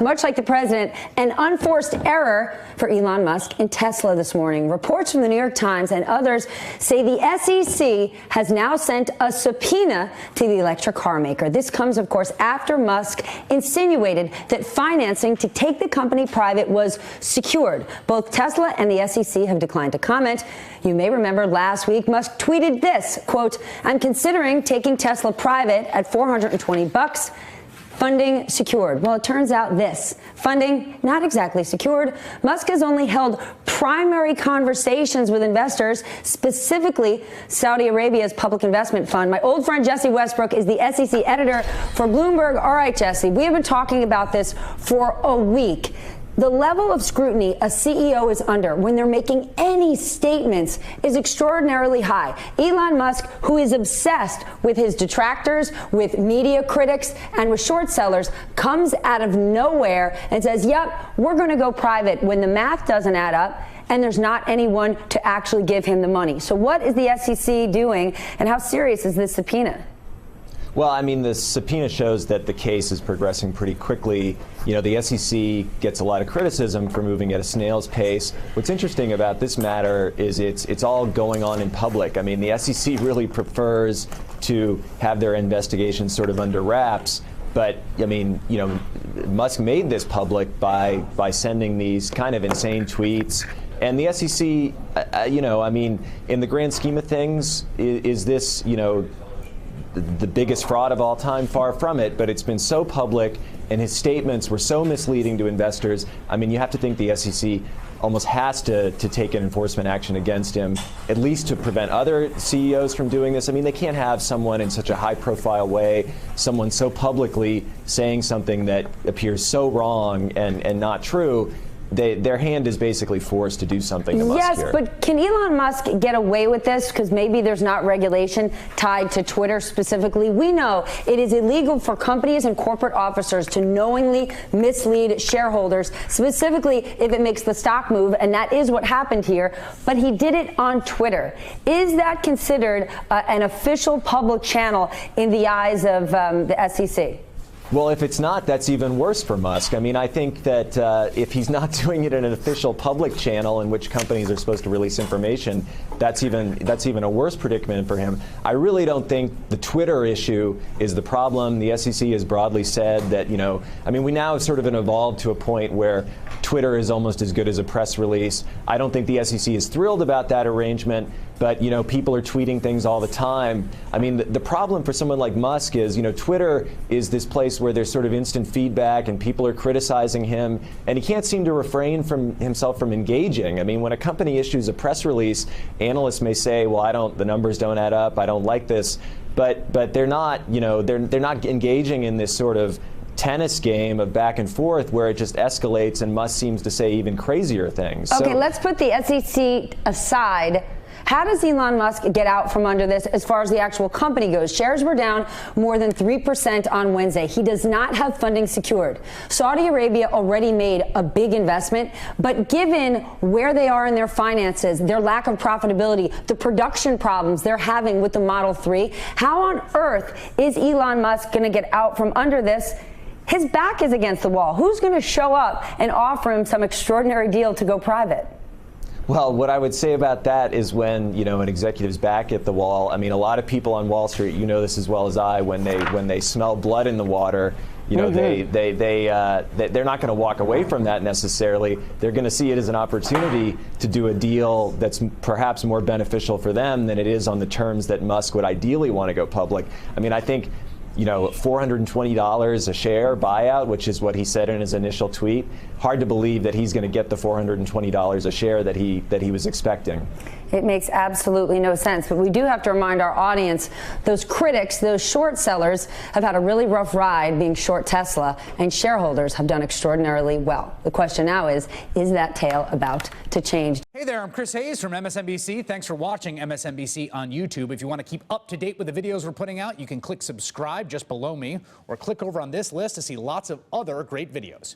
Much like the president, an unforced error for Elon Musk in Tesla this morning. Reports from the New York Times and others say the SEC has now sent a subpoena to the electric car maker. This comes, of course, after Musk insinuated that financing to take the company private was secured. Both Tesla and the SEC have declined to comment. You may remember last week, Musk tweeted this, quote, "I'm considering taking Tesla private at $420. Funding secured." Well, it turns out this funding not exactly secured. Musk has only held primary conversations with investors, specifically Saudi Arabia's public investment fund. My old friend Jesse Westbrook is the SEC editor for Bloomberg. All right, Jesse, we have been talking about this for a week. The level of scrutiny a CEO is under when they're making any statements is extraordinarily high. Elon Musk, who is obsessed with his detractors, with media critics, and with short sellers, comes out of nowhere and says, yep, we're going to go private when the math doesn't add up and there's not anyone to actually give him the money. So what is the SEC doing, and how serious is this subpoena? Well, I mean, the subpoena shows that the case is progressing pretty quickly. You know, the SEC gets a lot of criticism for moving at a snail's pace. What's interesting about this matter is it's all going on in public. I mean, the SEC really prefers to have their investigations sort of under wraps. But, I mean, you know, Musk made this public by sending these kind of insane tweets. And the SEC, you know, I mean, in the grand scheme of things, is this, you know, the biggest fraud of all time? Far from it, but it's been so public and his statements were so misleading to investors. I mean, you have to think the SEC almost has to take an enforcement action against him, at least to prevent other CEOs from doing this. I mean, they can't have someone in such a high-profile way, someone so publicly saying something that appears so wrong and not true. Their hand is basically forced to do something to Musk Yes, here. but can Elon Musk get away with this? Because maybe there's not regulation tied to Twitter specifically. We know it is illegal for companies and corporate officers to knowingly mislead shareholders, specifically if it makes the stock move, and that is what happened here. But he did it on Twitter. Is that considered an official public channel in the eyes of the SEC? Well, if it's not, that's even worse for Musk. I mean, I think that if he's not doing it in an official public channel in which companies are supposed to release information, that's even a worse predicament for him. I really don't think the Twitter issue is the problem. The SEC has broadly said that, you know, I mean, we now have sort of evolved to a point where Twitter is almost as good as a press release. I don't think the SEC is thrilled about that arrangement, but, you know, people are tweeting things all the time. I mean, the problem for someone like Musk is, you know, Twitter is this place where there's sort of instant feedback and people are criticizing him, and he can't seem to refrain from himself from engaging. I mean, when a company issues a press release, analysts may say, well, the numbers don't add up, I don't like this, but they're not, you know, they're not engaging in this sort of tennis game of back and forth where it just escalates and Musk seems to say even crazier things. Okay, so, let's put the SEC aside. How does Elon Musk get out from under this as far as the actual company goes? Shares were down more than 3% on Wednesday. He does not have funding secured. Saudi Arabia already made a big investment, but given where they are in their finances, their lack of profitability, the production problems they're having with the Model 3, how on earth is Elon Musk going to get out from under this? His back is against the wall. Who's going to show up and offer him some extraordinary deal to go private? Well, what I would say about that is when, you know, an executive's back at the wall, I mean, a lot of people on Wall Street, you know this as well as I, when they smell blood in the water, you know, they're not going to walk away from that necessarily. They're going to see it as an opportunity to do a deal that's perhaps more beneficial for them than it is on the terms that Musk would ideally want to go public. I mean, I think, you know, $420 a share buyout, which is what he said in his initial tweet. Hard to believe that he's going to get the $420 a share that he was expecting. It makes absolutely no sense. But we do have to remind our audience, those critics, those short sellers have had a really rough ride being short Tesla, and shareholders have done extraordinarily well. The question now is that tale about to change? Hey there, I'm Chris Hayes from MSNBC. Thanks for watching MSNBC on YouTube. If you want to keep up to date with the videos we're putting out, you can click subscribe just below me or click over on this list to see lots of other great videos.